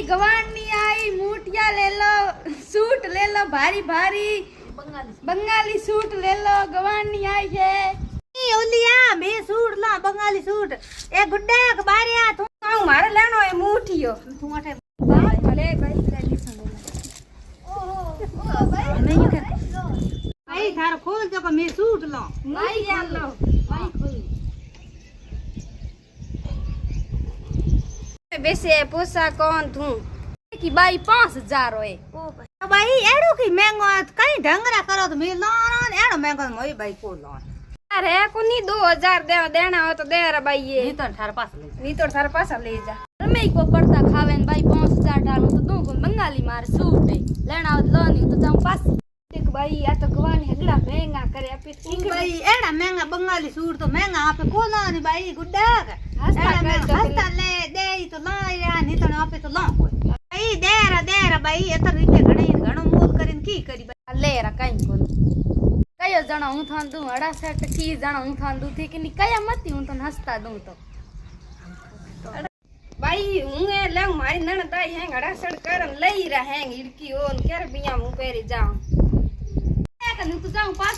गवानी आई मूठिया ले लो, सूट ले लो भारी भारी बंगाली सूट ले लो। गवानी आई है ओलिया मैं सूट ला बंगाली सूट ए गुड्डे के बारिया तू मारे लेनो है मूठियो तू अठे भले भाई जल्दी सुनो। नहीं कर भाई थार खोल जो के मैं सूट ला भाई यार लो भाई खोल वैसे पोसा कौन तू की बाई 5000 होए भाई एड़ो की महंगो कई ढंगरा करो तो मैं लोन एड़ो महंगो मोई भाई को लोन अरे कोनी 2000 देना हो तो दे रे भाई ये नहीं तो थार पास ले नहीं तो थारे पास ले जा मैं को पड़ता खावे न भाई 5000 डालू तो दो को बंगाली मार सूट है लेना हो लो नहीं तो जाऊं पास देख भाई या तो गवानी हगड़ा महंगा करे अपे भाई एड़ा महंगा बंगाली सूट तो महंगा आपे को लोन भाई गुड्डा हस्ता ले दे तो ला या नहीं तो आपे तो ला कोई भाई दे रा भाई एतर रीते घणो मूल करिन की करी भाई ले रा कई कोन कयो जणा हूं थान दू 68 की जणा हूं थान दू थी कि नहीं कया मती हूं तो हंसता दूं तो भाई हूं ए ले मारी नणदाई है 68 करन लई रा है इड़की ओन केर बिया मु पेरी जाऊं ए कनु तो जाऊं पास